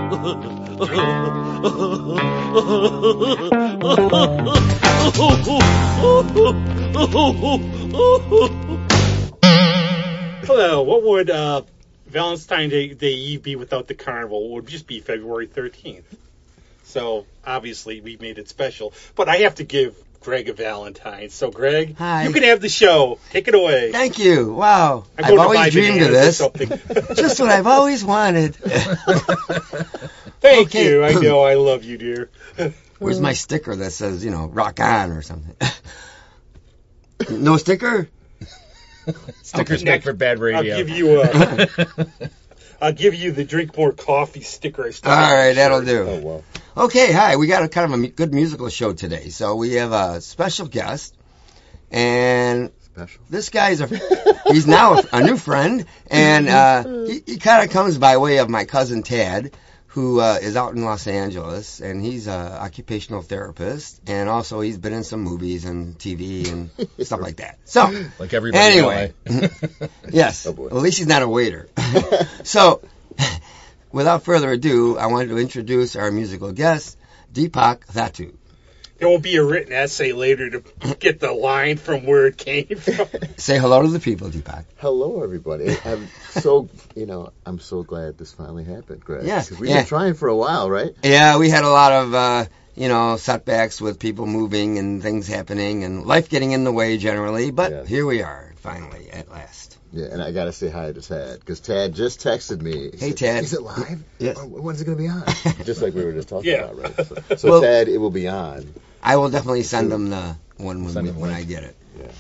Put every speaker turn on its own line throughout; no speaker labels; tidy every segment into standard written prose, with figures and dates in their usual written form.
Hello, what would Valentine's Day Eve be without the Carnival? It would just be February 13th. So, obviously, we made it special. But I have to give Greg a Valentine. So, Greg,
Hi.
You can have the show. Take it away.
Thank you. Wow.
I'm
I've
going to
always
buy
dreamed of
bananas or
this.
something.
Just what I've always wanted.
Thank
Okay.
you. I know. I love you, dear.
Where's my sticker that says, rock on or something? No sticker?
Stickers make for bad radio.
I'll give you the drink more coffee sticker. I still
All
have
right,
on the
that'll
shirt.
do.
Oh, wow.
Okay, hi. We got a kind of a good musical show today. So we have a special guest, and this guy's he's now a new friend, and he kind of comes by way of my cousin Tad, who is out in Los Angeles, and he's an occupational therapist, and also he's been in some movies and TV and stuff like that. So,
like everybody.
Anyway, yes, at least he's not a waiter. So, without further ado, I wanted to introduce our musical guest, Deepak Thettu.
There will be a written essay later to get the line from where it came from.
Say hello to the people, Deepak.
Hello, everybody. I'm so, I'm so glad this finally happened, Greg.
Yeah,
Because we've been trying for a while, right?
Yeah, we had a lot of, setbacks with people moving and things happening and life getting in the way generally. But here we are, finally, at last.
Yeah, and I got to say hi to Tad, because Tad just texted me.
Hey, Tad.
Is it live?
Yes.
When's it going to be on? Just like we were just talking about, right? So
Well,
Tad, it will be on.
I will definitely send them the one when I get it.
Yeah.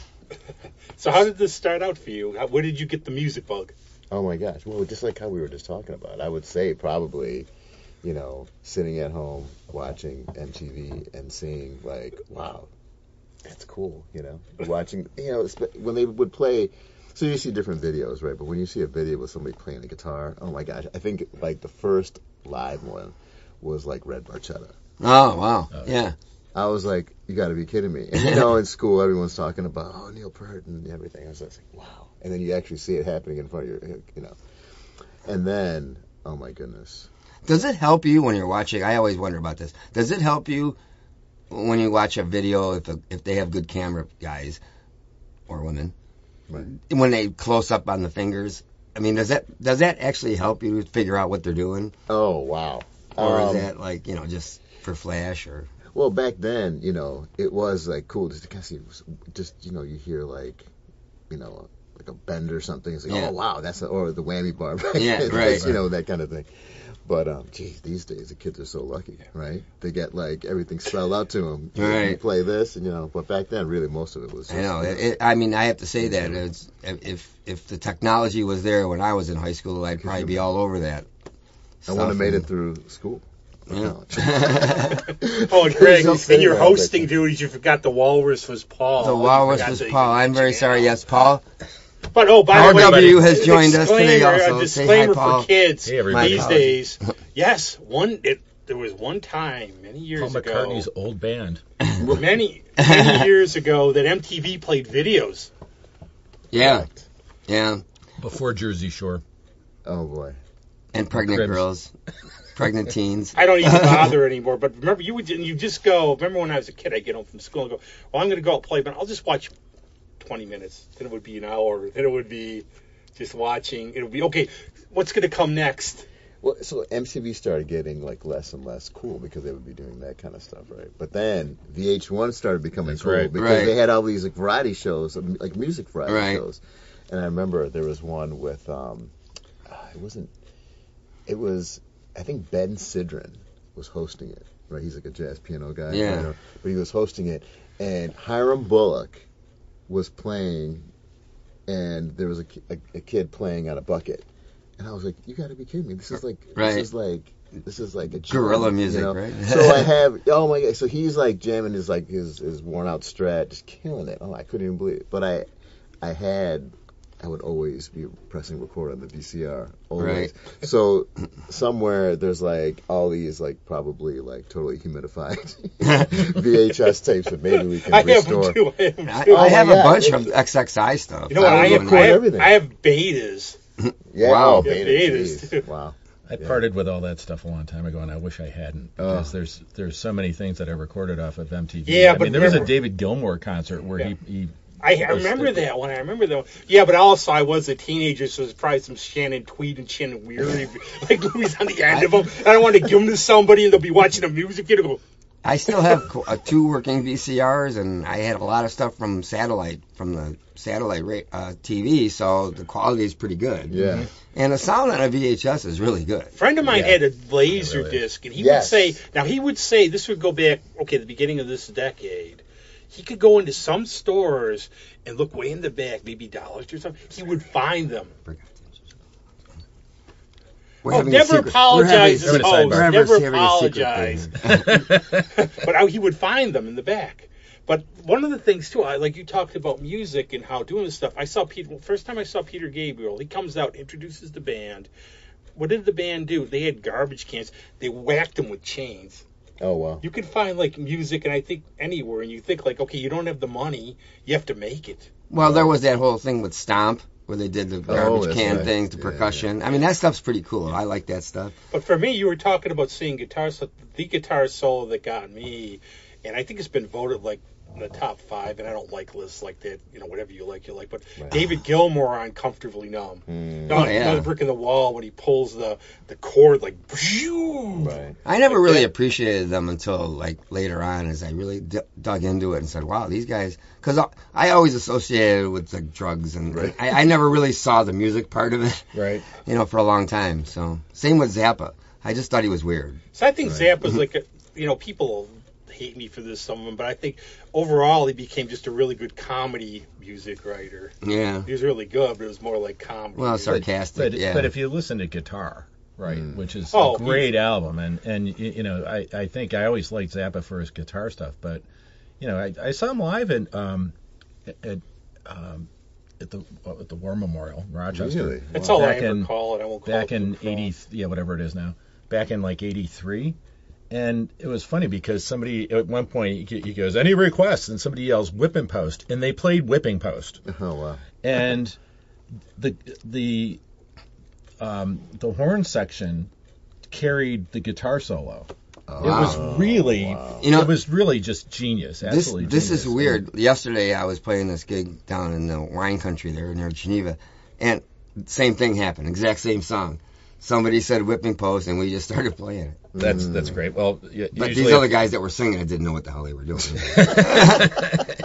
So how did this start out for you? Where did you get the music bug?
Oh, my gosh. Well, just like how we were just talking about, I would say probably, sitting at home watching MTV and seeing, like, wow, that's cool, Watching, when they would play... So you see different videos, right? But when you see a video with somebody playing the guitar, oh my gosh, I think like the first live one was like Red Barchetta.
Oh, wow. Yeah.
I was like, you got to be kidding me. And in school, everyone's talking about, Neil Peart and everything. I was just like, wow. And then you actually see it happening in front of your, And then, oh my goodness.
Does it help you when you're watching? I always wonder about this. Does it help you when you watch a video if they have good camera guys or women? Right. When they close up on the fingers, I mean, does that actually help you figure out what they're doing?
Oh wow!
Or is that like just for flash or?
Well, back then, it was like cool just to kind of see, you hear like, like a bend or something. It's like, oh wow, or the whammy bar.
Yeah, right.
That kind of thing. But, geez, these days the kids are so lucky, right? They get, like, everything spelled out to them.
Right.
You play this, and, but back then, really, most of it was just...
I know. I have to say that if the technology was there when I was in high school, I'd probably be all over that.
I wouldn't have made it through school.
Yeah.
Oh, Greg, in your hosting duties, you forgot the walrus was Paul.
The walrus was Paul. I'm very sorry. Yes, Paul.
But by the way,
RW has joined us today also.
A disclaimer
Paul.
for kids these days. Yes, there was one time many years ago.
Paul McCartney's old band.
many years ago that MTV played videos.
Yeah, yeah.
Before Jersey Shore.
Oh boy.
And pregnant girls, pregnant teens.
I don't even bother anymore. But remember, you just go. Remember when I was a kid, I'd get home from school and go, "Well, I'm going to go out and play, but I'll just watch 20 minutes. Then it would be an hour. Then it would be just watching. It would be, okay, what's going to come next?"
Well, so MTV started getting like less and less cool because they would be doing that kind of stuff, right? But then VH1 started becoming cool because they had all these like variety shows, like music variety shows. And I remember there was one with, it was, I think Ben Sidran was hosting it, right? He's like a jazz piano guy.
Yeah.
Right? But he was hosting it, and Hiram Bullock was playing, and there was a kid playing on a bucket, and I was like, "You got to be kidding me! This is like a
guerrilla music, right?"
So I have, oh my god! So he's like jamming his worn out Strat, just killing it. Oh, I couldn't even believe it. But I would always be pressing record on the VCR, always. Right. So somewhere there's like all these like probably like totally humidified VHS tapes that maybe we can restore.
I have a bunch of XXI stuff.
You know what? I have betas.
Yeah,
wow.
Betas too. Wow.
I parted with all that stuff a long time ago, and I wish I hadn't, because there's so many things that I recorded off of MTV.
Yeah,
I mean, there was a David Gilmour concert where he
I remember that one. I remember that one. Yeah, but also I was a teenager, so there's probably some Shannon Tweed and Shannon Weary, like movies on the end of them. I don't want to give them to somebody and they'll be watching a music video.
I still have 2 working VCRs, and I had a lot of stuff from the satellite TV, so the quality is pretty good.
Yeah.
And the sound on a VHS is really good.
A friend of mine had a laser disc, and he would say, this would go back, the beginning of this decade. He could go into some stores and look way in the back, maybe dollars or something. He would find them. Never apologize as host. Never apologize. But he would find them in the back. But one of the things, too, like you talked about music and how doing this stuff, first time I saw Peter Gabriel, he comes out, introduces the band. What did the band do? They had garbage cans. They whacked them with chains.
Oh, wow.
You can find, music, and I think anywhere, and you think, you don't have the money, you have to make it.
Well, there was that whole thing with Stomp, where they did the garbage can things, the percussion. I mean, that stuff's pretty cool. I like that stuff.
But for me, you were talking about seeing guitars. The guitar solo that got me, and I think it's been voted, in the top 5, and I don't like lists like that, whatever you like. But David Gilmour on Comfortably Numb. Another brick in the wall when he pulls the cord,
Right. I never really appreciated them until, later on, as I really dug into it and said, wow, these guys, because I always associated it with, drugs, and I never really saw the music part of it,
right?
For a long time. So, same with Zappa. I just thought he was weird.
So I think Zappa's people hate me for this, some of them, but I think overall he became just a really good comedy music writer.
Yeah.
He was really good, but it was more like comedy.
Well, sarcastic,
But if you listen to Guitar, which is a great album, and I think I always liked Zappa for his guitar stuff, but, I saw him live at the War Memorial in Rochester.
Really?
That's all I ever call it. I won't call
back
it.
Back in, whatever it is now, back in 83. And it was funny because somebody, at one point, he goes, any requests? And somebody yells, Whipping Post. And they played Whipping Post.
Oh, wow.
And the horn section carried the guitar solo.
Oh,
it was really, it was really just genius. Absolutely
this
genius.
is weird. Yesterday I was playing this gig down in the wine country there near Geneva, and same thing happened. Exact same song. Somebody said Whipping Post, and we just started playing it.
That's great. Well,
but these other guys that were singing it didn't know what the hell they were doing.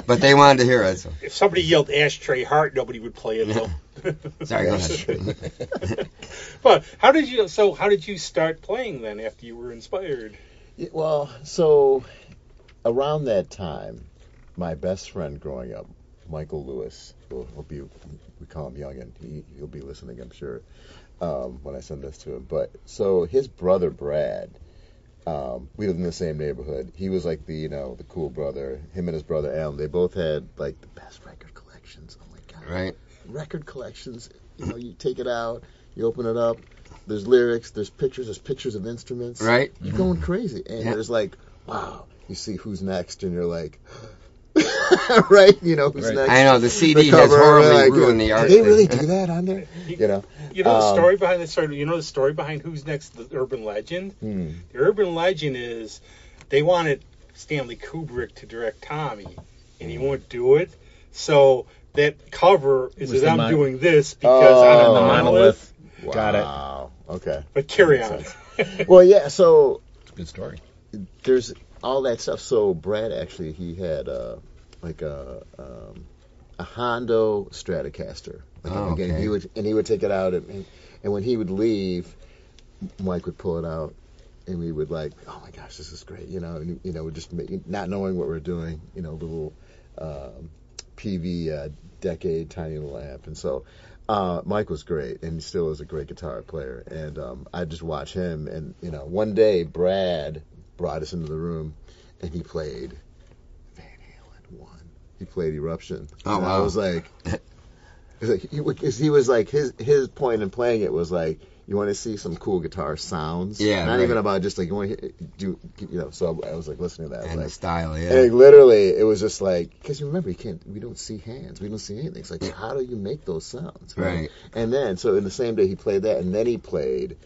But they wanted to hear it. So.
If somebody yelled Ashtray Heart, nobody would play it, though.
Sorry, go ahead.
But how did you start playing then after you were inspired?
Well, so around that time, my best friend growing up, Michael Lewis, we call him Youngin. He'll be listening, I'm sure. When I send this to him. But so his brother Brad, we lived in the same neighborhood. He was the cool brother. Him and his brother Alan, they both had the best record collections. Oh my god!
Right.
Record collections. You take it out, you open it up. There's lyrics. There's pictures of instruments.
Right.
You're going crazy, and there's wow. You see Who's Next, and you're like. Right, who's next?
I know the CD has horribly ruined the art.
Did they really do that on there?
You know the story behind this. You know the story behind Who's Next? The urban legend. The urban legend is they wanted Stanley Kubrick to direct Tommy, and he wouldn't do it. So that cover is of them doing this because on the monolith.
Wow.
Got it.
Okay.
But carry on.
Well, yeah. So
good story.
There's all that stuff. So Brad actually he had a Hondo Stratocaster. Again, he would take it out and when he would leave, Mike would pull it out and we would oh my gosh, this is great, we're just not knowing what we're doing, little PV Decade tiny little amp, and so Mike was great and he still is a great guitar player, and I just watch him, and one day Brad brought us into the room and he played Van Halen 1. He played Eruption.
Oh,
and
wow.
I was he was his point in playing it was you want to see some cool guitar sounds.
Yeah.
Not even about just you want to do, so I was listening to that.
And the style, yeah.
And literally, it was just because you remember, we don't see hands. We don't see anything. It's how do you make those sounds?
Right.
And then, so in the same day he played that, and then he played,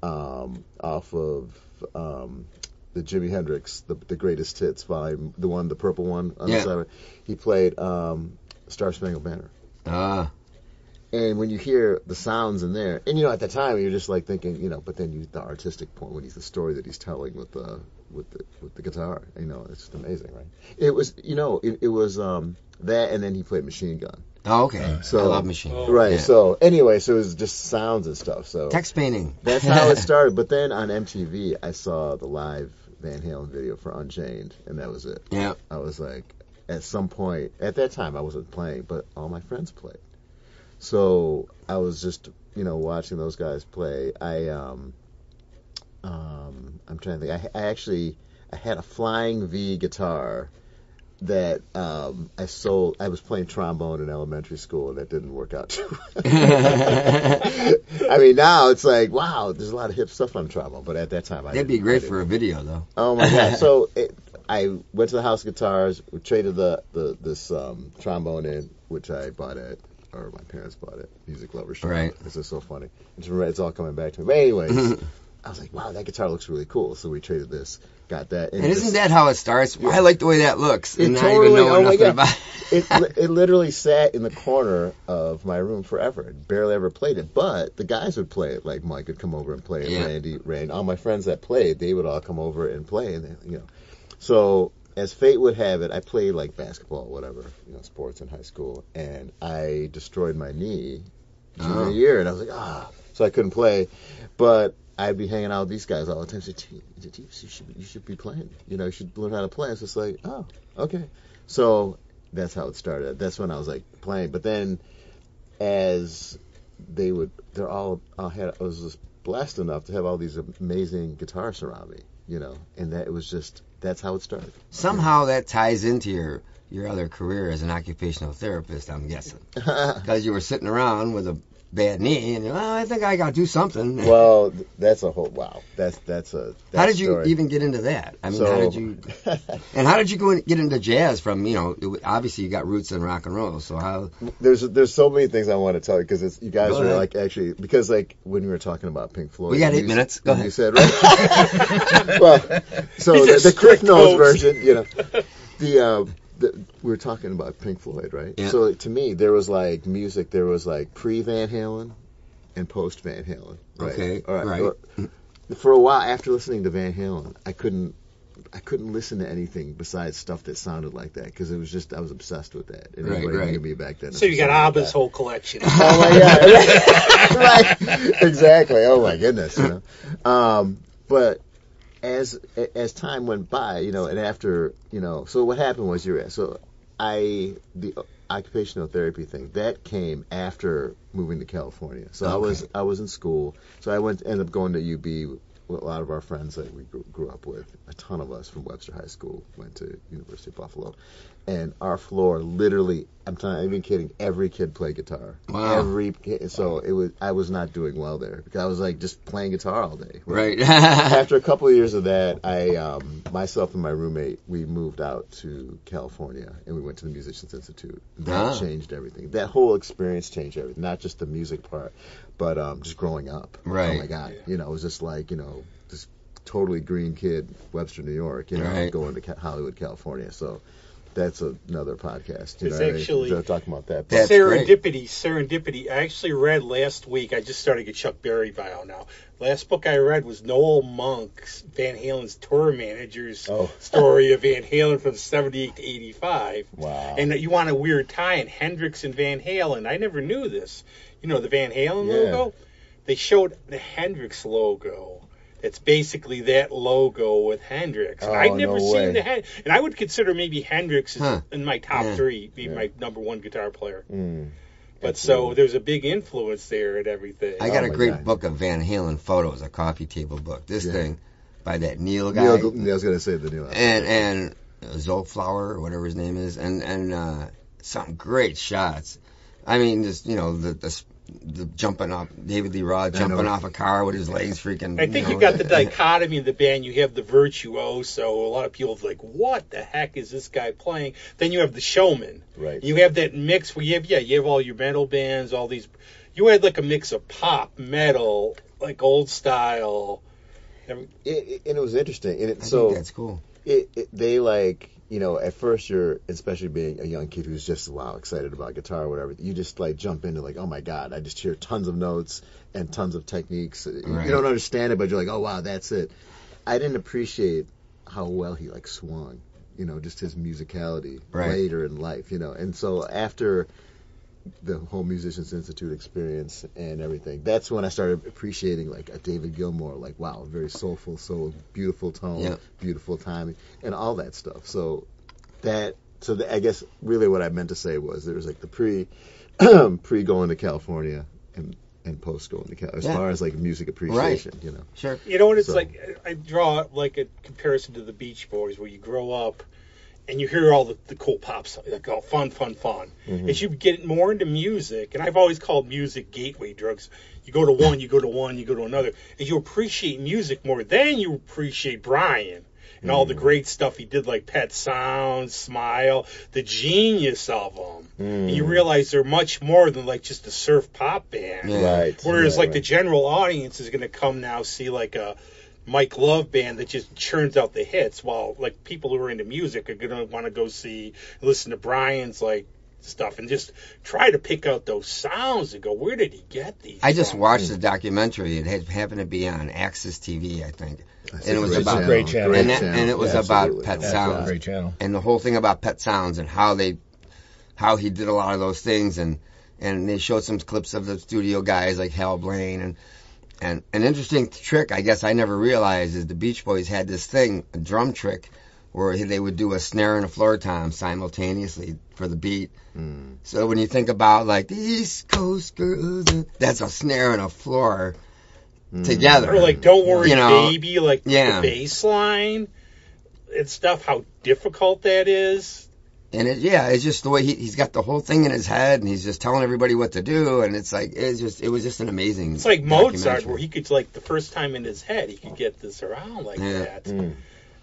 off of the Jimi Hendrix, the Greatest Hits volume, the purple one on the side. He played Star Spangled Banner.
Ah.
And when you hear the sounds in there, and at the time you're just like thinking, but then the artistic point, when he's the story that he's telling with the guitar, it's just amazing, right? It was, it was that, and then he played Machine Gun.
Oh, okay.
So,
I love Machine Gun.
Right.
Yeah.
So anyway, so it was just sounds and stuff. So
text painting.
That's how it started. But then on MTV, I saw the live Van Halen video for Unchained, and that was it.
Yeah.
I was like, at some point, at that time I wasn't playing, but all my friends played. So I was just, watching those guys play. I'm trying to think. I had a Flying V guitar that I sold. I was playing trombone in elementary school, and that didn't work out too well. I mean, now it's like, wow, there's a lot of hip stuff on trombone, but at that time,
that'd be great for a video, though.
Oh my god! So I went to the House of Guitars, we traded this trombone in, which I bought at, or my parents bought it, Music Lovers Show.
Right.
This is so funny. It's all coming back to me. But anyways, I was like, wow, that guitar looks really cool. So we traded this, got that.
And isn't that how it starts? I like the way that looks.
It
and
totally,
not even know nothing about
it literally sat in the corner of my room forever. Barely ever played it. But the guys would play it. Like Mike would come over and play it.
Yeah.
Randy, all my friends that played, they would all come over and play. And they, So as fate would have it, I played like basketball, whatever, sports in high school, and I destroyed my knee junior year, and I was like, so I couldn't play, but I'd be hanging out with these guys all the time. Say, you should be playing. You should learn how to play. It's just like, oh, okay. So that's how it started. That's when I was like playing. But then, as I was just blessed enough to have all these amazing guitarists around me. And that it was just, that's how it started.
Somehow that ties into your other career as an occupational therapist, I'm guessing. Because you were sitting around with a bad knee, and I think I got to do something.
Well, that's a whole, wow. That's
how did you
story.
even get into that? I mean, how did you, and how did you get into jazz from, obviously you got roots in rock and roll, so how?
There's so many things I want to tell you, because you guys are like, actually, because like when we were talking about Pink Floyd.
We got 8 minutes. Go ahead.
You said, right? Well, so the Cliff Notes version, we were talking about Pink Floyd, right?
Yeah.
So to me, there was like music. There was like pre-Van Halen and post-Van Halen. Right?
Okay.
All right.
Right.
For a while after listening to Van Halen, I couldn't listen to anything besides stuff that sounded like that, because it was just, I was obsessed with that. And everybody knew me back then.
So you got ABBA's whole collection.
Oh my god! Right. Exactly. Oh my goodness. But as time went by, and after, so what happened was the occupational therapy thing that came after moving to California. So I was in school. So I ended up going to UB with a lot of our friends that we grew up with. A ton of us from Webster High School went to University of Buffalo, and our floor literally, I'm not even kidding, every kid played guitar.
Wow.
Every kid, so I was not doing well there, because I was like just playing guitar all day.
Right.
After a couple of years of that, I myself and my roommate, we moved out to California, and we went to the Musicians Institute. That changed everything. That whole experience changed everything, not just the music part, but just growing up.
Right.
Oh my God. It was just like, this totally green kid, Webster, New York,
Right.
going to Hollywood, California. So that's another podcast.
It's actually
talking about that.
That's
serendipity. I actually read last week. I just started a Chuck Berry bio now. Last book I read was Noel Monk's Van Halen's tour manager's story of Van Halen from 78 to 85.
Wow.
And you want a weird tie in Hendrix and Van Halen. I never knew this. The Van Halen logo? They showed the Hendrix logo. It's basically that logo with Hendrix. And I'd never seen the Hendrix. And I would consider maybe Hendrix is in my top three, maybe my number one guitar player. But so there's a big influence there and everything.
I got a great book of Van Halen photos, a coffee table book. This thing by that Neil guy.
I was going to say the Neil.
And Zolflower, or whatever his name is, and some great shots. I mean, just the jumping off, David Lee Roth jumping off a car with his legs freaking.
I think you got the dichotomy of the band. You have the virtuoso. A lot of people are like, what the heck is this guy playing? Then you have the showman.
Right.
You have that mix where you have all your metal bands, all these. You had like a mix of pop, metal, like old style.
And it was interesting. And
I think that's cool.
They like, you know, at first you're, especially being a young kid who's just, wow, excited about guitar or whatever, you just like jump into like, oh my God, I just hear tons of notes and tons of techniques.
Right.
You don't understand it, but you're like, oh wow, that's it. I didn't appreciate how well he like swung, you know, just his musicality later in life, you know. And so after the whole Musicians Institute experience and everything, that's when I started appreciating like a David Gilmour, like wow, very soulful, so beautiful tone, beautiful timing, and all that stuff. So I guess really what I meant to say was there was like the pre going to California and post going to California as far as like music appreciation, you know.
Sure.
You know what it's like? I draw like a comparison to the Beach Boys, where you grow up and you hear all the cool pop songs, like all fun.
Mm-hmm.
As you get more into music, and I've always called music gateway drugs. You go to one, you go to another. As you appreciate music more, then you appreciate Brian and all the great stuff he did, like Pet Sounds, Smile, the genius of them. And you realize they're much more than like just a surf pop band.
Yeah.
Right.
Whereas like the general audience is going to come now see like a Mike Love band that just churns out the hits, while like people who are into music are going to want to go listen to Brian's like stuff and just try to pick out those sounds and go, where did he get these?
I just watched the documentary. It happened to be on Access TV, I think.
That's
And it was about
great channel.
and it was about
Absolutely.
Pet
That's
Sounds.
Great channel.
And the whole thing about Pet Sounds and how he did a lot of those things, and they showed some clips of the studio guys like Hal Blaine, and an interesting trick I guess I never realized is the Beach Boys had this thing, a drum trick, where they would do a snare and a floor tom simultaneously for the beat. So when you think about like the East Coast girls, that's a snare and a floor together.
Or like Don't Worry
You know,
Baby, like the bass line and stuff, how difficult that is.
And it's just the way he's got the whole thing in his head, and he's just telling everybody what to do, and it's like it was just an amazing.
It's like Mozart, where he could like the first time in his head he could get this around like that. And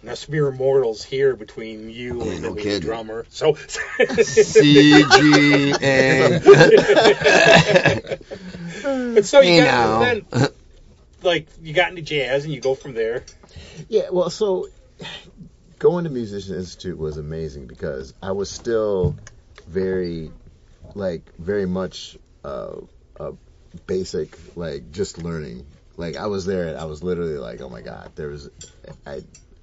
us mere mortals here between you and the drummer. So
CGA.
But so you got then like you got into jazz and you go from there.
Yeah, well, so going to Musicians Institute was amazing because I was still very much basic, like just learning. Like I was there and I was literally like, oh my God,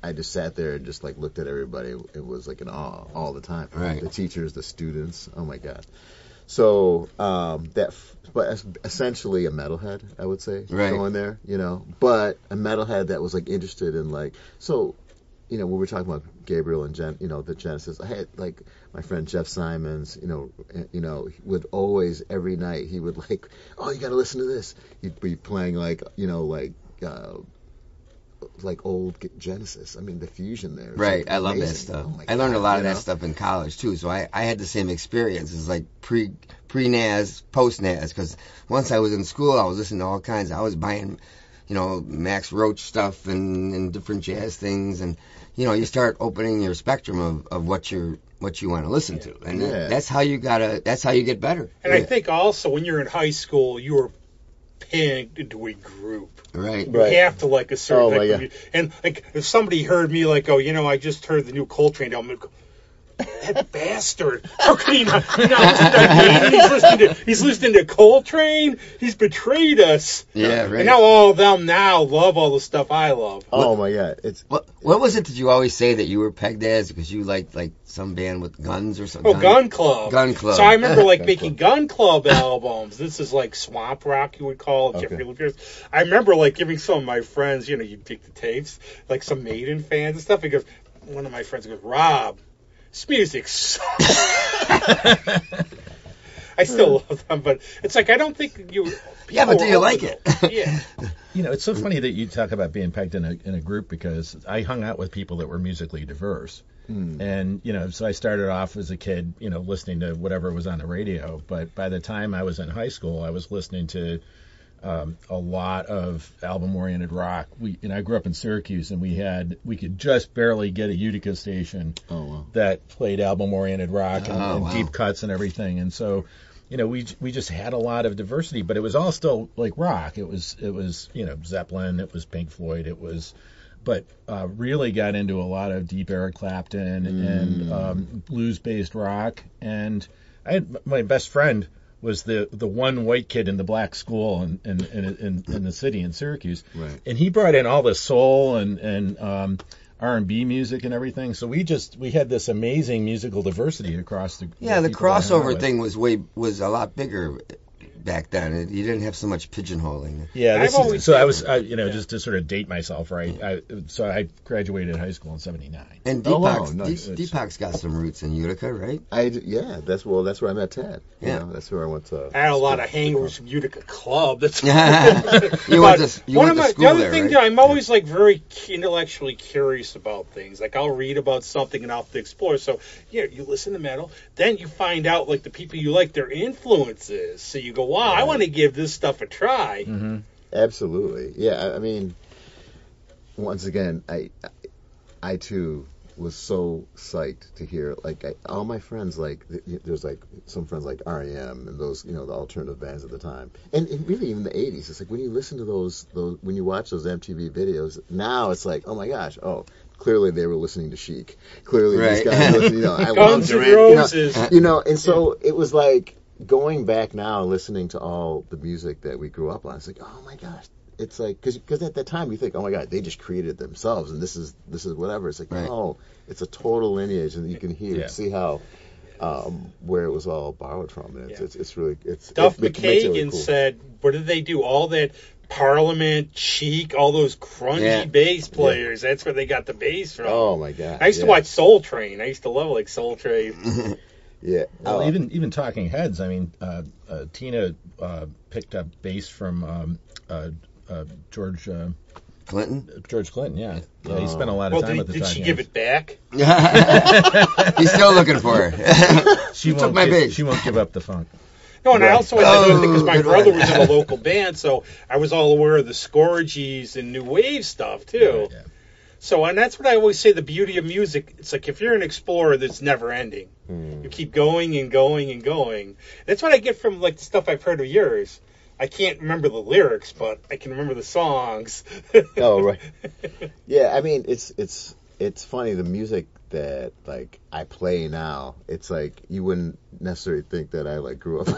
I just sat there and just like looked at everybody. It was like an awe all the time.
Right.
The teachers, the students. Oh my God. So but essentially a metalhead, I would say, going there, you know. But a metalhead that was like interested in like you know, when we're talking about Gabriel and the Genesis, I had like my friend Jeff Simons, you know, he would always every night he would like, oh, you got to listen to this. He'd be playing like, you know, like old Genesis. I mean, the fusion there.
Right, I love that stuff.
Oh
I learned a lot of that stuff in college too, so I had the same experience. It's like pre-NAS, post-NAS, because once I was in school, I was listening to all kinds. I was buying, you know, Max Roach stuff and different jazz things, and you know, you start opening your spectrum of what you want to listen to, and that's how you get better.
And I think also when you're in high school, you were pinned into a group.
Right.
You have to like a certain and like if somebody heard me like, oh, you know, I just heard the new Coltrane album, that bastard. How can he not he's listening to Coltrane? He's betrayed us.
Yeah, right.
And now all of them now love all the stuff I love.
Oh my God.
What was it that you always say that you were pegged as because you liked like some band with guns or something?
Oh, Gun Club.
Gun Club.
So I remember like making Gun Club albums. This is like swamp rock, you would call it. Jeffrey Lee Pierce. I remember like giving some of my friends, you know, you take the tapes, like some Maiden fans and stuff. Because one of my friends goes, Rob, this music sucks. I still love them, but it's like I don't think you.
Yeah, but do you like it?
Yeah.
You know, it's so funny that you talk about being pegged in a group because I hung out with people that were musically diverse. And, you know, so I started off as a kid, you know, listening to whatever was on the radio. But by the time I was in high school, I was listening to a lot of album-oriented rock. I grew up in Syracuse, and we could just barely get a Utica station that played album-oriented rock and deep cuts and everything. And so we just had a lot of diversity, but it was all still like rock. It was Zeppelin, it was Pink Floyd, but really got into a lot of deep Eric Clapton and blues-based rock. And I had my best friend was the one white kid in the black school in the city in Syracuse,
right.
And he brought in all the soul and R&B music and everything. So we had this amazing musical diversity across the
the crossover thing was a lot bigger back then. You didn't have so much pigeonholing.
Yeah, just to sort of date myself, right? I graduated high school in '79.
And Deepak's got some roots in Utica, right?
That's where I met Ted.
Yeah,
that's where I went to.
I had a lot of hangovers from Utica Club. That's
you went to school
the other
there,
thing,
right?
I'm always like very intellectually curious about things. Like I'll read about something and I'll have to explore. So you listen to metal, then you find out like the people you like, their influences. So you go, wow, I want to give this stuff a try.
Mm-hmm.
Absolutely. Yeah, I mean, once again, I too was so psyched to hear, like, all my friends, like, there's, like, some friends like R.E.M. and those, the alternative bands at the time. And really, even the 80s, it's like, when you listen to those when you watch those MTV videos, now it's like, oh, my gosh, clearly they were listening to Chic. Clearly these guys were listening, I love Durant. And so it was like, going back now and listening to all the music that we grew up on, it's like, oh my gosh, it's like, because at that time you think, oh my god, they just created it themselves and this is whatever. It's like, no, it's a total lineage, and you can see how where it was all borrowed from. And it's really
Duff
McKagan
really cool. Said, what did they do? All that Parliament, Chic, all those grungy bass players. That's where they got the bass from.
Oh my god!
I used to watch Soul Train. I used to love Soul Train.
Yeah.
Well, even Talking Heads. I mean, Tina picked up bass from George
Clinton.
George Clinton. Yeah. He spent a lot of time with the Talking Heads.
Did she give it back?
He's still looking for her.
She
took my bass.
She won't give up the funk.
No, and I also had to know because my brother was in a local band, so I was all aware of the Scorgies and New Wave stuff too.
Yeah.
So, and that's what I always say, the beauty of music. It's like if you're an explorer, that's never ending. You keep going and going and going. That's what I get from like the stuff I've heard of yours. I can't remember the lyrics, but I can remember the songs.
Oh, right. Yeah, I mean, it's funny, the music that like I play now, it's like you wouldn't necessarily think that I like grew up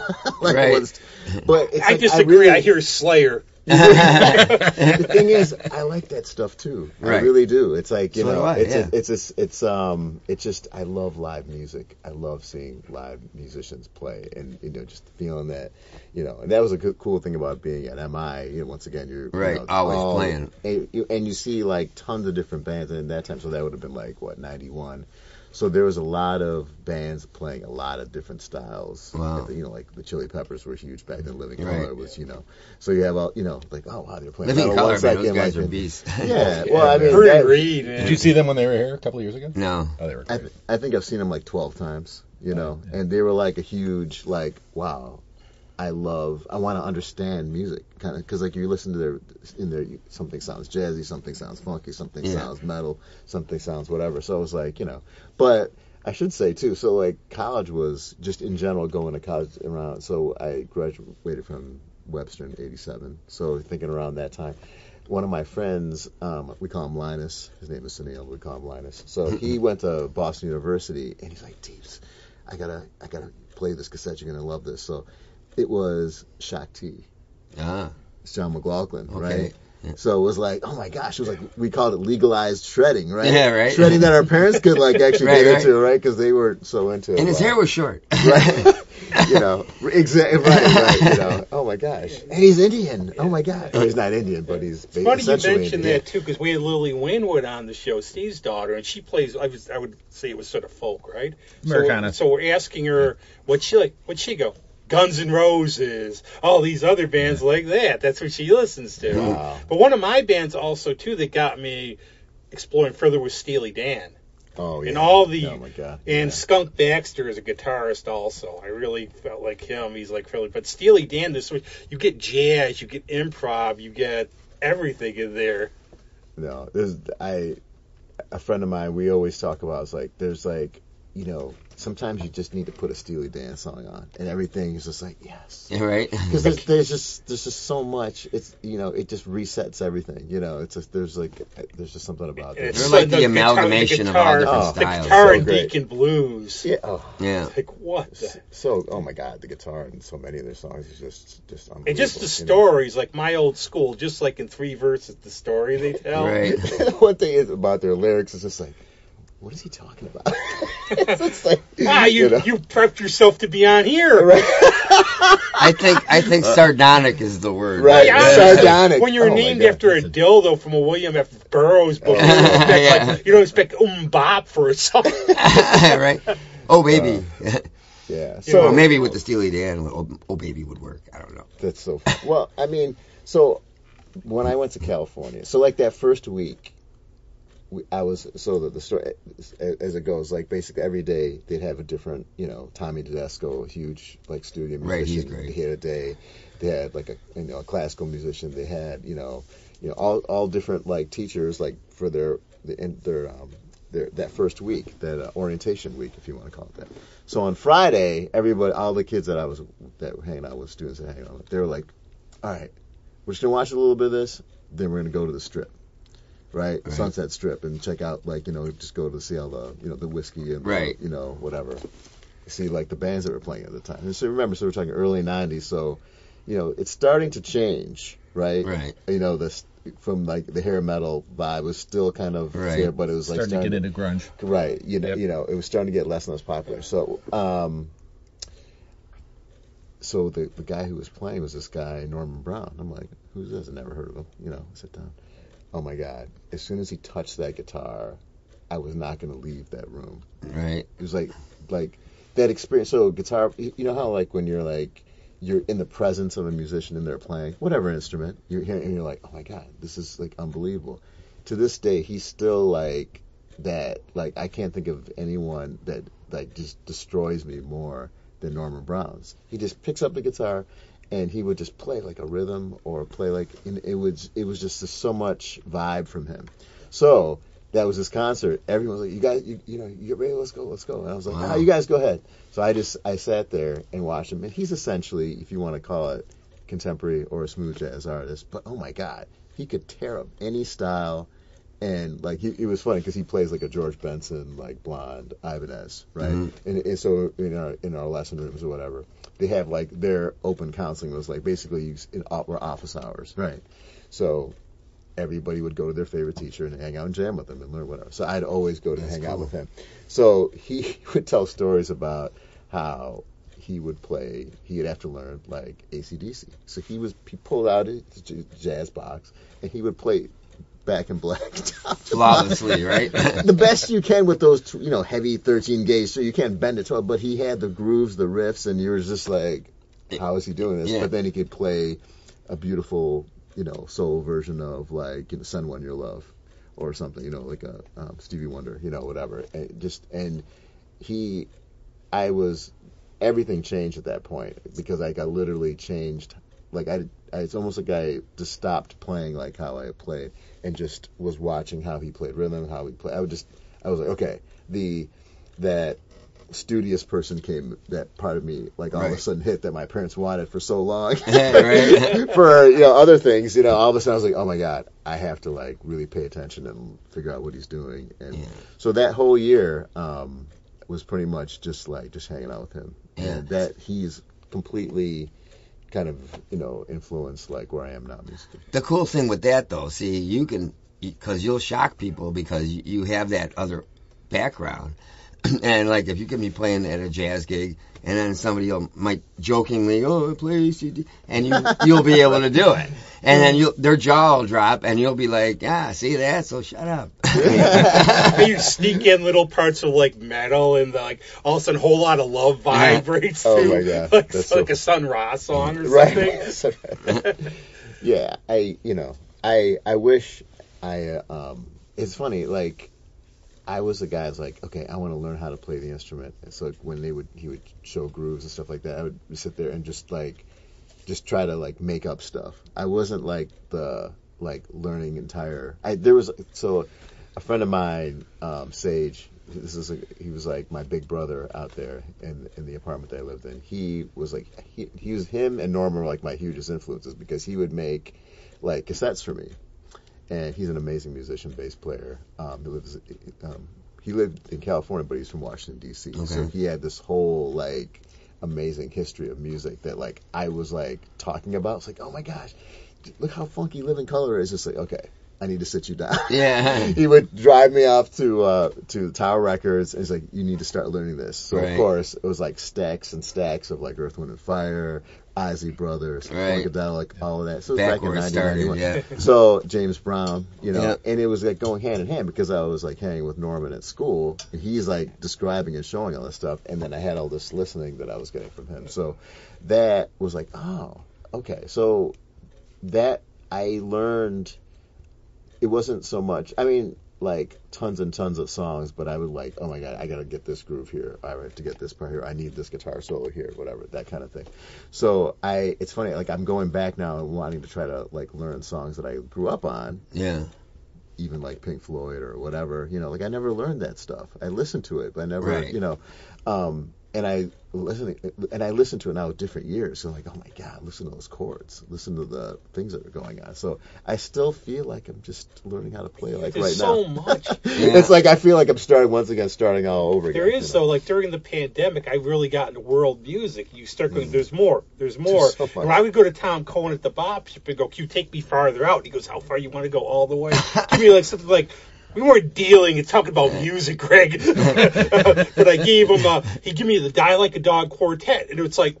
like
right.
was, but it's
I
like,
disagree. I hear Slayer.
The thing is, I like that stuff too.
Right.
I really do. It's like
it's
just I love live music. I love seeing live musicians play, and just feeling that, and that was a cool thing about being at MI. Once again, you're
always playing,
and you see like tons of different bands. And in that time, so that would have been like 91. So there was a lot of bands playing a lot of different styles.
Wow.
Like the Chili Peppers were huge back then. Living
Right.
Color was, So you have all, like, oh wow, they're playing
Living Color.
One
Those guys are beasts.
Yeah. Well, I mean,
Reed,
Did you see them when they were here a couple of years ago?
No.
Oh, they were great.
I think I've seen them like 12 times. And they were like a huge, like, wow. I want to understand music, kind of, because like you listen to something sounds jazzy, something sounds funky, something sounds metal, something sounds whatever. So it was like, but I should say too. So like college was just in general going to college around. So I graduated from Webster in '87. So thinking around that time, one of my friends, we call him Linus. His name is Sunil. We call him Linus. So he went to Boston University, and he's like, Deeps, I gotta play this cassette. You're gonna love this. So it was Shock T. It's John McLaughlin, right? Yeah. So it was like, oh my gosh, it was like, we called it legalized shredding, right?
Yeah, right.
Shredding that our parents could like actually get into, right? Because they were so into it.
And his hair was short.
Right. Exactly. Right. Oh my gosh. And he's Indian. Oh my gosh. Oh, he's not Indian, but he's
it's funny you mentioned
Indian.
that too, because we had Lily Winwood on the show, Steve's daughter, and she plays. I would say it was sort of folk, right?
Americana.
So we're asking her what she like. What'd she go? Guns N' Roses, all these other bands like that. That's what she listens to.
Wow.
But one of my bands also too that got me exploring further was Steely Dan.
Oh yeah.
And all the
oh my God.
And Skunk Baxter is a guitarist also. I really felt like him. He's like fairly. But Steely Dan, you get jazz, you get improv, you get everything in there.
No, a friend of mine, we always talk about, it's like there's like sometimes you just need to put a Steely Dan song on, and everything is just like, yes.
Right.
Because there's just so much. It's it just resets everything. It's just there's just something about it.
They're like the amalgamation of all different styles.
The guitar
So
and
great.
Deacon Blues.
Yeah.
Yeah.
Like what?
So, oh my God, the guitar in so many of their songs is just unbelievable.
And just the stories, like my old school, just like in 3 verses, the story they tell.
Right.
One thing is about their lyrics is just like, what is he talking about? It's like,
you prepped yourself to be on here.
Right.
I think sardonic is the word.
Right.
Yeah,
Sardonic.
When you're named after a dildo from a William F. Burroughs book, you don't expect bop for a song.
Right. Oh baby.
Yeah.
So maybe with the Steely Dan, oh baby would work. I don't know.
That's so. Well, I mean, so when I went to California, so like that first week. The story as it goes, like basically every day they'd have a different, Tommy Tedesco, a huge like studio musician.
Right, he's great.
He had a day. They had like a classical musician. They had all different like teachers like for their that first week, that orientation week, if you want to call it that. So on Friday, all the kids that were hanging out with, students that hanging out with, they were like, all right, we're just gonna watch a little bit of this, then we're gonna go to the Strip. Right, Sunset Strip, and check out just go to see all the whiskey and whatever. See like the bands that were playing at the time. And so remember, we're talking early '90s, so it's starting to change, right?
Right.
This from like the hair metal vibe was still kind of there, but it was like
starting to get into grunge.
Right. It was starting to get less and less popular. So so the guy who was playing was this guy Norman Brown. I'm like, who's this? I never heard of him. Sit down. Oh my God! As soon as he touched that guitar, I was not going to leave that room.
Right.
It was like that experience. So guitar, how like when you're in the presence of a musician and they're playing whatever instrument, you're hearing and you're like, oh my God, this is like unbelievable. To this day, he's still like that. Like I can't think of anyone that like just destroys me more than Norman Brown's. He just picks up the guitar. And he would just play like a rhythm or play like, and it was just so much vibe from him. So that was his concert. Everyone was like, you guys, you get ready, let's go. And I was like, wow. You guys go ahead. So I sat there and watched him. And he's essentially, if you want to call it contemporary or a smooth jazz artist, but oh my God, he could tear up any style. And like it was funny because he plays like a George Benson, like blonde Ibanez, right? Mm-hmm. And so in our lesson rooms or whatever, they have like their open counseling was like basically were office hours, right? So everybody would go to their favorite teacher and hang out and jam with them and learn whatever. So I'd always go to hang out with him. So he would tell stories about how he'd have to learn like AC/DC. So he pulled out his jazz box and he would play Back in Black
flawlessly, right?
The best you can with those heavy 13 gauge, so you can't bend it to it, but he had the grooves, the riffs, and you were just like, how is he doing this? Yeah. But then he could play a beautiful soul version of like Send One Your Love or something, like a Stevie Wonder, whatever. And everything changed at that point because I literally changed. Like it's almost like I just stopped playing like how I played and just was watching how he played rhythm, how he played. I was like, okay, that studious person came, that part of me, like all of a sudden hit that my parents wanted for so long for other things. All of a sudden I was like, oh my God, I have to like really pay attention and figure out what he's doing. And so that whole year was pretty much just hanging out with him, and that he's completely kind of influence like where I am now musically.
The cool thing with that though, see, you can, because you'll shock people because you have that other background, and like if you can be playing at a jazz gig and then somebody might jokingly play CD, and you'll be able to do it, and then their jaw will drop and you'll be like, see that, so shut up.
And you sneak in little parts of like metal and like all of a sudden a whole lot of love vibrates through.
Oh my God,
like a Sun Ra song or something.
Right. Yeah, I wish it's funny, like I was the guy that's like, okay, I want to learn how to play the instrument. And so when he would show grooves and stuff like that, I would sit there and just try to like make up stuff. I wasn't like learning entire. A friend of mine, Sage, he was like my big brother out there in the apartment that I lived in. He was like him and Norman were like my hugest influences because he would make like cassettes for me, and he's an amazing musician, bass player. He lived in California, but he's from Washington D.C.
Okay.
So he had this whole like amazing history of music that like I was like talking about. It's like, oh my gosh, look how funky Living Color is. Just like, okay, I need to sit you down.
Yeah.
He would drive me off to Tower Records, and he's like, you need to start learning this. So
Right.
of course it was like stacks and stacks of like Earth, Wind and Fire, Ozzy Brothers,
Right.
Funkadelic, all of that. So it was back in
Backwards started,
1991.
yeah.
So James Brown,
Yep.
and it was like going hand in hand because I was like hanging with Norman at school, and he's like describing and showing all this stuff, and then I had all this listening that I was getting from him. So that was like, oh, okay. So that I learned. It wasn't so much, I mean, like tons and tons of songs, but I would like, oh my God, I got to get this groove here. I have to get this part here. I need this guitar solo here, whatever, that kind of thing. So it's funny, like I'm going back now and wanting to try to like learn songs that I grew up on.
Yeah.
Even like Pink Floyd or whatever, like I never learned that stuff. I listened to it, but I never,
Right.
And I listen to it now with different years. So like, oh my God, listen to those chords, listen to the things that are going on. So I still feel like I'm just learning how to play like
There's
right
so
now.
much.
Yeah.
It's like I feel like I'm starting all over again.
There is, though, like during the pandemic, I really got into world music. You start going, there's more.
There's so much.
When I would go to Tom Cohen at the Bob Shop and go, can you take me farther out? And he goes, how far you want to go? All the way? Give me like something like, we weren't dealing and talking about music, Greg. But I gave him, he gave me the Die Like a Dog Quartet. And it's like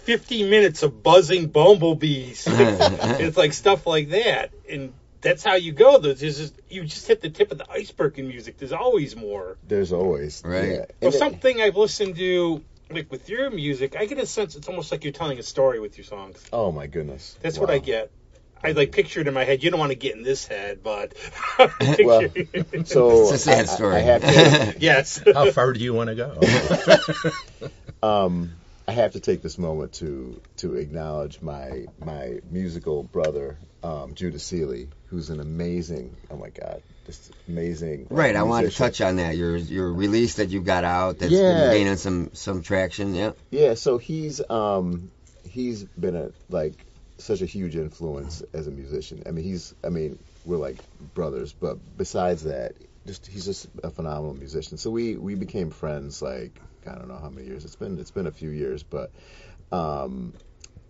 50 minutes of buzzing bumblebees. And it's like stuff like that. And that's how you go. You just hit the tip of the iceberg in music. There's always more.
There's always.
Right.
Yeah.
Well, something I've listened to, like with your music, I get a sense it's almost like you're telling a story with your songs.
Oh my goodness.
That's
Wow.
what I get. I like picture it in my head. You don't want to get in this head, but
Well, so
It's a sad story.
I have to.
yes.
How far do you want to go?
I have to take this moment to acknowledge my musical brother, Judah Seeley, who's an amazing, oh my God, just amazing.
Right, I wanted to
musician.
touch on that. Your release that you got out that's
Yeah.
been gaining some traction. Yeah.
Yeah, so he's been such a huge influence as a musician. I mean, we're like brothers, but besides that, he's just a phenomenal musician. So we became friends like I don't know how many years. It's been a few years, but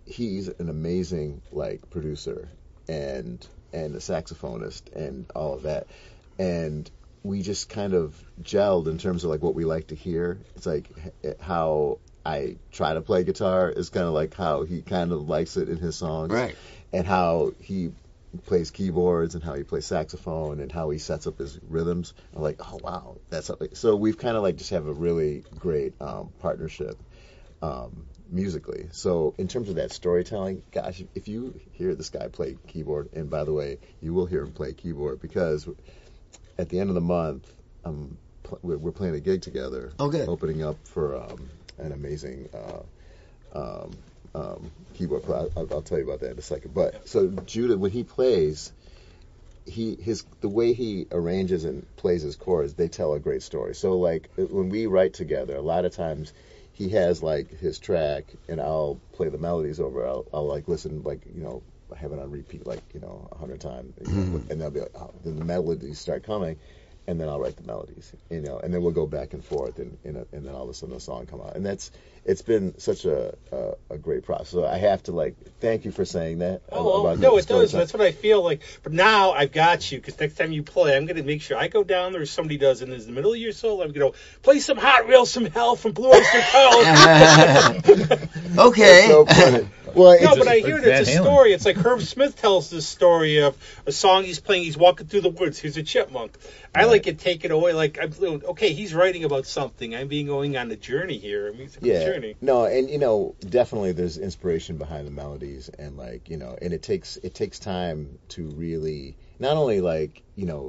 he's an amazing like producer and a saxophonist and all of that. And we just kind of gelled in terms of like what we like to hear. It's like how I try to play guitar is kind of like how he kind of likes it in his songs.
Right.
And how he plays keyboards and how he plays saxophone and how he sets up his rhythms. I'm like, oh wow, that's something. So we've kind of like just have a really great partnership musically. So in terms of that storytelling, gosh, if you hear this guy play keyboard, and by the way, you will hear him play keyboard because at the end of the month, we're playing a gig together.
Oh, good.
Opening up for an amazing keyboard player. I'll tell you about that in a second. But so Judah, when he plays, the way he arranges and plays his chords, they tell a great story. So like when we write together, a lot of times he has like his track, and I'll play the melodies over. I'll like listen, like have it on repeat like 100 times, and they'll be like, oh, then the melodies start coming. And then I'll write the melodies, and then we'll go back and forth, and then all of a sudden the song come out, and it's been such a great process. So I have to like thank you for saying that.
Oh, no, it does. That's what I feel like. But now I've got you, because next time you play, I'm going to make sure I go down there, or somebody does, and in the middle of your solo, I'm going to play some Hot Wheels, some Hell from Blue Oyster Cult.
Okay.
So funny. Well,
No, but I hear
Van
it's a
Halen.
story. It's like Herb Smith tells this story of a song he's playing. He's walking through the woods. Here's a chipmunk. I like it taken away. Like, okay, he's writing about something. I'm going on a journey here, a musical journey.
No, and definitely there's inspiration behind the melodies, and like and it takes time to really not only like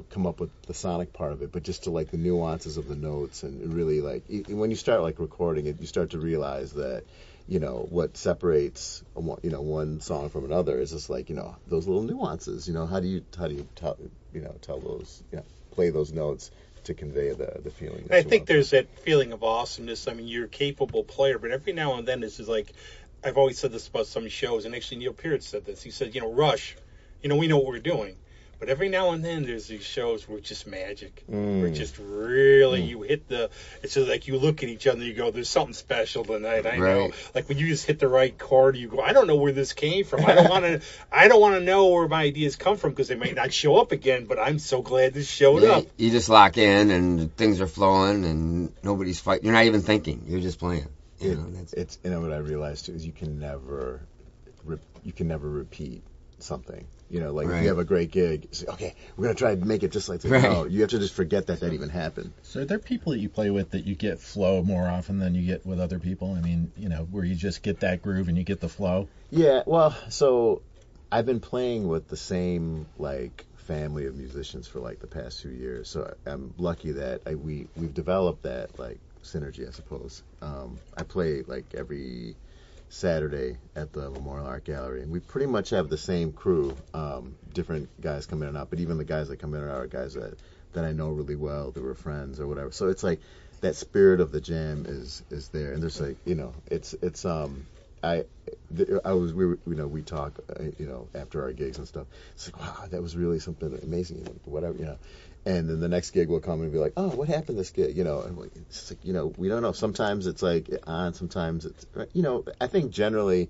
come up with the sonic part of it, but just to like the nuances of the notes, and really like when you start like recording it, you start to realize that what separates one song from another is just like those little nuances. How do you tell those play those notes to convey the feeling.
I think there's that feeling of awesomeness. I mean, you're a capable player, but every now and then this is like, I've always said this about some shows, and actually Neil Peart said this. He said, Rush, we know what we're doing. But every now and then there's these shows where it's just magic. Where it's just really, you hit it's just like you look at each other and you go, there's something special tonight. I know. Like when you just hit the right chord, you go, I don't know where this came from. I don't want to know where my ideas come from because they may not show up again, but I'm so glad this showed up.
You just lock in and things are flowing and nobody's fighting. You're not even thinking. You're just playing.
It's what I realized too is you can never repeat something. If you have a great gig, say, okay, we're going to try to make it just like this. No, you have to just forget that even happened.
So are there people that you play with that you get flow more often than you get with other people? I mean, where you just get that groove and you get the flow?
Yeah, well, so I've been playing with the same, family of musicians for, the past 2 years. So I'm lucky that we've developed that, synergy, I suppose. I play, every Saturday at the Memorial Art Gallery, and we pretty much have the same crew. Different guys come in and out, but even the guys that come in and out are guys that I know really well, that were friends or whatever. So it's like that spirit of the jam is there, and there's we talk after our gigs and stuff. It's like, wow, that was really something amazing, whatever. And then the next gig will come and be like, oh, what happened this gig? And it's like, we don't know. Sometimes it's on, sometimes it's, I think generally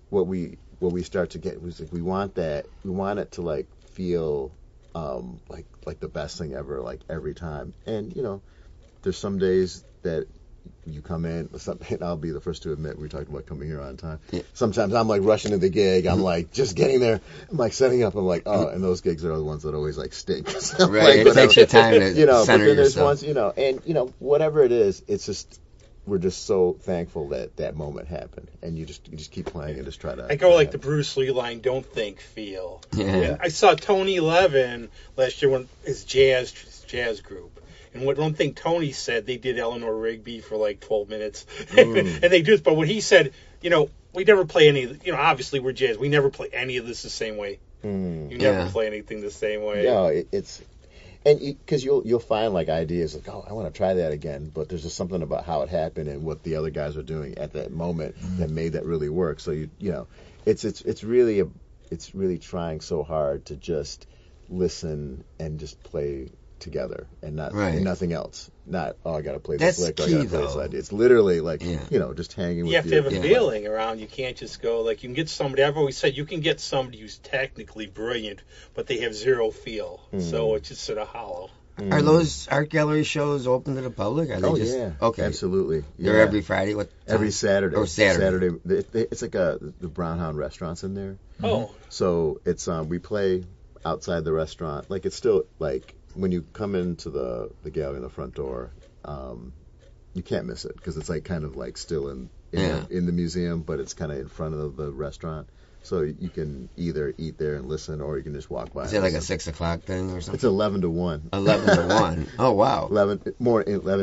what we start to get was we want it to feel like the best thing ever, every time. And, there's some days that you come in, and I'll be the first to admit, we talked about coming here on time. Yeah. Sometimes I'm rushing to the gig. I'm just getting there. I'm setting up. I'm and those gigs are the ones that always stink. So
right. It takes your time to center
but then there's
yourself.
ones, and whatever it is, it's just we're just so thankful that moment happened, and you just keep playing and just try to.
I go the Bruce Lee line, "Don't think, feel."
Yeah.
I saw Tony Levin last year when his jazz group. And one thing Tony said, they did Eleanor Rigby for 12 minutes. And they do it. But what he said, we never play any, obviously we're jazz. We never play any of this the same way. You never play anything the same way.
No, because you'll find ideas I want to try that again. But there's just something about how it happened and what the other guys are doing at that moment that made that really work. So it's really trying so hard to just listen and just play together and nothing else. Not I got to play this lick. Or I got to play this idea. It's literally just hanging with you.
You have to have a feeling around. You can't just go you can get somebody. I've always said you can get somebody who's technically brilliant, but they have zero feel. So it's just sort of hollow.
Are those art gallery shows open to the public? Are they
yeah.
Okay.
Absolutely.
They're every Friday? What time?
Every Saturday.
Oh, Saturday.
It's the Brown Hound restaurant's in there.
Oh.
So it's we play outside the restaurant. It's still when you come into the gallery in the front door, you can't miss it because it's still in the museum, but it's kind of in front of the restaurant. So you can either eat there and listen, or you can just walk by.
Is it a 6 o'clock thing or something?
It's 11 to 1.
11 to 1. Oh, wow.
11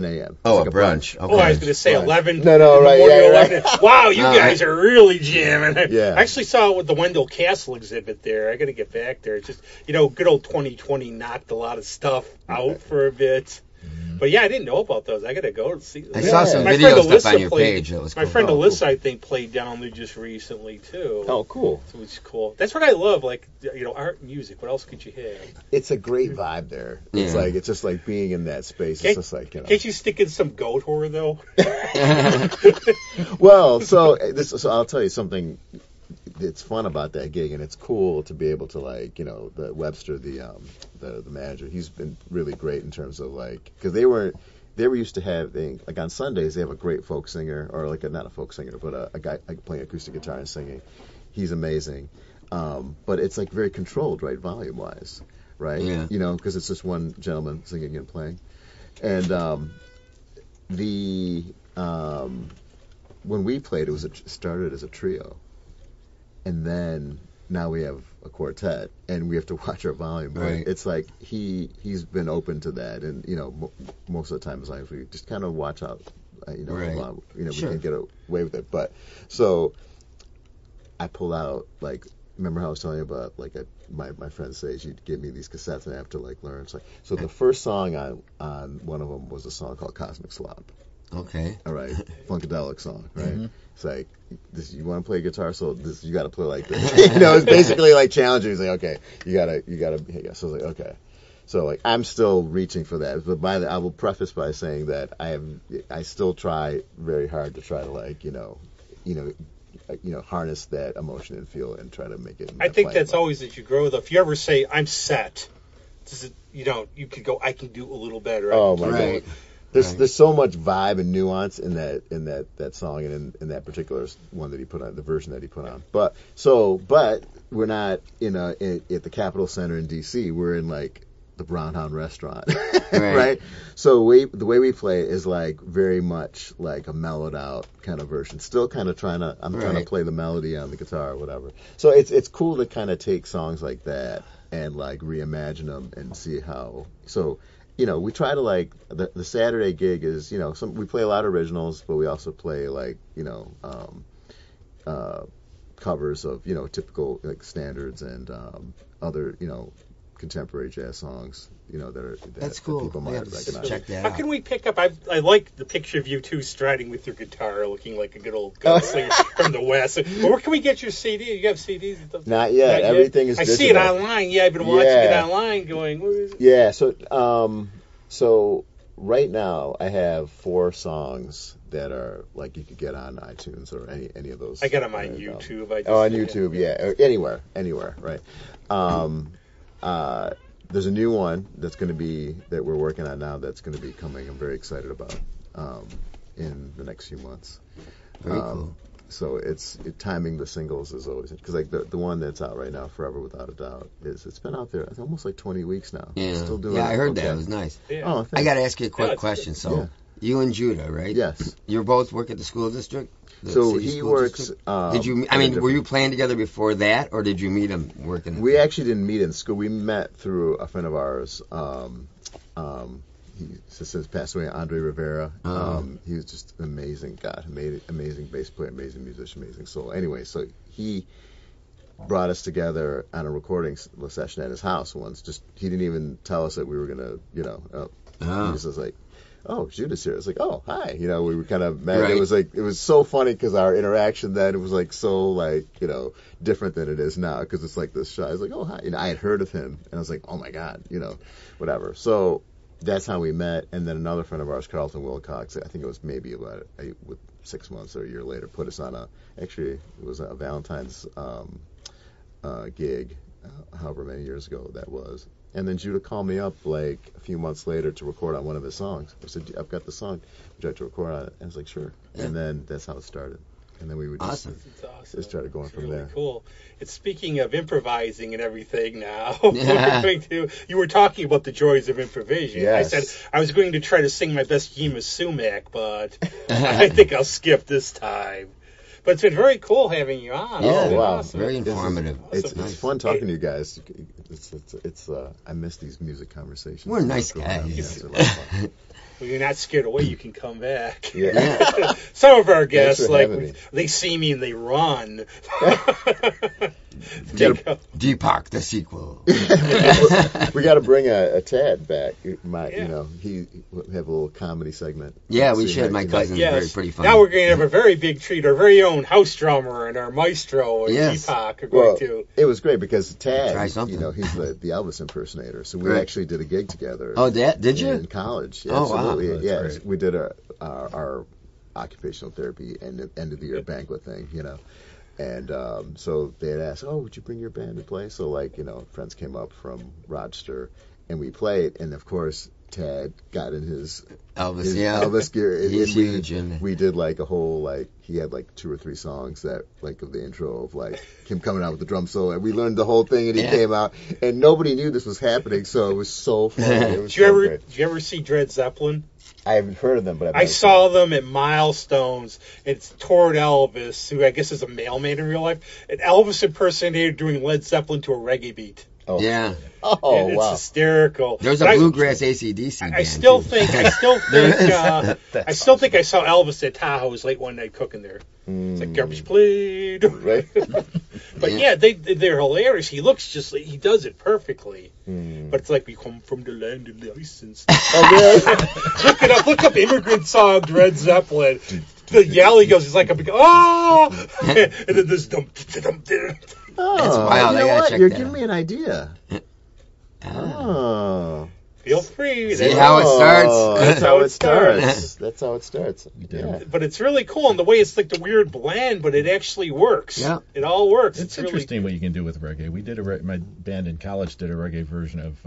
a.m.
Oh, a brunch. Okay.
Oh, I was going to say 11.
No, right. Yeah, right.
Wow, you guys are really jamming.
Yeah.
I actually saw it with the Wendell Castle exhibit there. I got to get back there. It's just, good old 2020 knocked a lot of stuff out for a bit. But yeah, I didn't know about those. I got to go and see.
I saw some video stuff on your page. That was cool.
My friend Alyssa, I think, played down there just recently too.
Oh, cool.
So it's cool. That's what I love. Art and music. What else could you have?
It's a great vibe there. It's it's just being in that space. It's just
Can't you stick in some goat horror though?
Well, so I'll tell you something. It's fun about that gig, and it's cool to be able to the Webster, the manager. He's been really great in terms of because they were used to having on Sundays they have a great folk singer or not a folk singer but a guy playing acoustic guitar and singing. He's amazing, but it's very controlled, right, volume wise, right?
Yeah.
Because it's just one gentleman singing and playing, and when we played it started as a trio. And then now we have a quartet, and we have to watch our volume. But it's he's been open to that, and most of the time as long as we just kind of watch out,
Sure.
we can get away with it. But so I pull out remember how I was telling you about like my friend says she'd give me these cassettes and I have to like learn. So the first song on one of them was a song called Cosmic Slop.
Okay.
All right, funkadelic song, right? It's like this. You want to play guitar, so this you got to play like this. It's basically like challenging. It's like, okay, you gotta. Yeah, so it's like, okay, so like I'm still reaching for that, but I will preface by saying that I still try very hard to try to like harness that emotion and feel and try to make it.
I think that's always as you grow. Though, if you ever say I'm set, you could go. I can do a little better.
Oh my
Right.
God. There's so much vibe and nuance in that song and in that particular one that he put on, the version that he put on. But we're not at the Capitol Center in D.C. We're in like the Brown Hound restaurant, right? So the way we play it is like very much like a mellowed out kind of version. Still kind of trying to play the melody on the guitar or whatever. So it's cool to kind of take songs like that and like reimagine them and see how. So. We try to like the Saturday gig is we play a lot of originals, but we also play like covers of typical like standards and other contemporary jazz songs
that's cool.
That people might recognize.
Check that
How
out.
can we pick up? I like the picture of you two striding with your guitar, looking like a good old gunslinger from the West. But where can we get your CD? You have CDs and stuff?
Not yet. Everything is
I
digital.
see it online. Yeah, I've been watching it online. Going, where is it?
Yeah. So right now I have 4 songs that are like you could get on iTunes or any of those.
I got them on YouTube.
On YouTube, yeah. Anywhere, right? There's a new one that we're working on now that's going to be coming. I'm very excited about in the next few months.
Very cool.
So timing the singles is always because like the one that's out right now, Forever Without a Doubt, it's been out there almost like 20 weeks now.
Yeah,
Still doing
I heard
okay.
that. It was nice.
Yeah.
Oh, thanks.
I got to ask you a quick question. So, you and Judah, right?
Yes.
You both work at the school district? The
So
city
he
school
works.
district? Were you playing together before that, or did you meet him working?
We actually didn't meet in school. We met through a friend of ours. He since passed away, Andre Rivera. He was just an amazing guy, amazing bass player, amazing musician, amazing soul. Anyway, so he brought us together on a recording session at his house once. He didn't even tell us that we were gonna, he just was like, "Oh, Judah's here." I was like, "Oh, hi." We were kind of met.
Right.
It was so funny because our interaction then it was like so like different than it is now because it's like this shy. I was like, "Oh, hi." I had heard of him and I was like, "Oh my God," whatever. So. That's how we met, and then another friend of ours, Carlton Wilcox, I think it was maybe about 6 months or a year later, put us on it was a Valentine's gig, however many years ago that was. And then Judah called me up like a few months later to record on one of his songs. I said, "I've got the song. Would you like to record on it?" And I was like, "Sure." Yeah. And then that's how it started. And then we would just started going from there.
Cool. It's speaking of improvising and everything now. You were talking about the joys of improvisation.
Yes.
I said I was going to try to sing my best Yema Sumac, but I think I'll skip this time. But it's been very cool having you on.
Yeah,
wow.
Awesome.
Very informative.
It's fun talking to you guys. It's I miss these music conversations.
We're nice guys.
Yeah, it's a lot of fun.
Well, you're not scared away. You can come back.
Yeah.
Some of our guests,
for having me.
they see me and they run.
Deepak, the sequel.
We got to bring a Tad back. He have a little comedy segment.
Yeah, we should. My cousin's pretty funny.
Now we're going to have a very big treat. Our very own house drummer and our maestro and Deepak are going to.
It was great because Tad,
Try
he's
something.
the Elvis impersonator. So we actually did a gig together.
Oh, did you?
In college. Yeah,
Oh, wow.
absolutely.
That's great.
We did our occupational therapy end of the year banquet thing, And so they had asked, "Oh, would you bring your band to play?" So friends came up from Rochester and we played, and of course Tad got in his Elvis gear.
He's huge.
We did like a whole he had 2 or 3 songs that of the intro of him coming out with the drum solo, and we learned the whole thing, and he came out, and nobody knew this was happening, so it was so funny. It was
Did you ever see Dred Zeppelin?
I haven't heard of them, but
I saw them at Milestones. It's Toward Elvis, who I guess is a mailman in real life. An Elvis impersonator doing Led Zeppelin to a reggae beat.
Oh.
Yeah.
Oh,
It's
wow.
There's
hysterical.
a bluegrass AC/DC band.
I still
too.
think I saw Elvis at Tahoe's late one night cooking there. It's like garbage plate.
Right?
But yeah, they're hilarious. He looks just like he does it perfectly. But it's like we come from the land of license. Look it up. Look up immigrant song Led Zeppelin. The yell he goes, it's like and then this dump.
Oh,
wild.
you know
I gotta
what?
check
You're
that
giving
out.
me an idea. Oh.
Feel free.
See how it starts?
That's how it starts. That's how it starts. Yeah.
But it's really cool, and the way it's like the weird blend, but it actually works.
Yeah.
It all works.
It's
really
interesting what you can do with reggae. We did my band in college did a reggae version of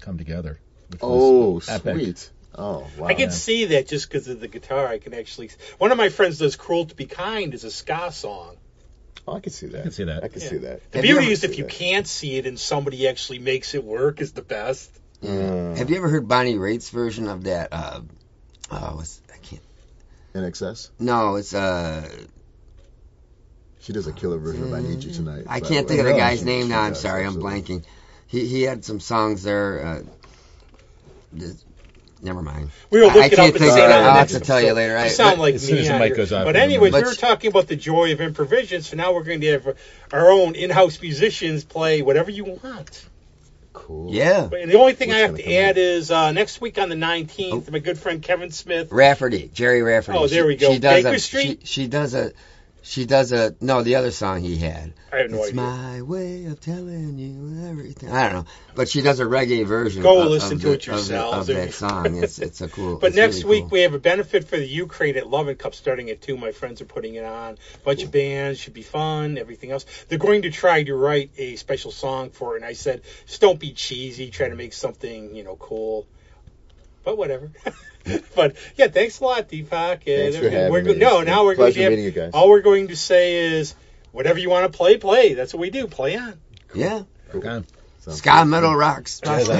"Come Together." Which was epic.
Sweet. Oh, wow.
I can see that just because of the guitar. I can actually. One of my friends does "Cruel to Be Kind" is a ska song.
Oh, I can see that.
I can see that.
I can see that.
The beauty is if you can't see it and somebody actually makes it work is the best.
Have you ever heard Bonnie Raitt's version of that?
NXS?
No, it's
She does a killer version of I Need You Tonight.
I can't think of the guy's name now. I'm sorry, I'm blanking. He had some songs there. Never mind.
We were looking
I can't
up
think
and
of it.
saying
I'll have to tell you later.
You sound like
as soon
me
as the
on
mic
here.
goes off,
But
you'll
anyways, we
remember.
were talking about the joy of improvisation, so now we're going to have our own in-house musicians play whatever you want.
Cool.
Yeah.
And the only thing
What's
I have
gonna
to
come
add is next week on the 19th,
Oh.
my good friend Kevin Smith.
Jerry Rafferty.
Oh, there we go.
She does
Baker Street?
She does a no, the other song he had.
I have no
It's
idea.
my way of telling you everything. I don't know, but she does a reggae version.
Go
of,
listen
of
to
the-
it yourselves.
of that song. It's a cool.
But
it's
next
really
week
cool.
we have a benefit for the Ukraine at Love and Cup starting at 2. My friends are putting it on. Bunch of bands, should be fun, everything else. They're going to try to write a special song for it, and I said, just don't be cheesy, try to make something, cool. But whatever. But yeah, thanks a lot, Deepak.
Thanks for having me.
No, now we're going
Pleasure
to
meeting you guys.
all we're going to say is whatever you want to play. That's what we do. Play on.
Yeah.
Okay.
Sounds
Ska
good.
metal rocks.
Jazz on.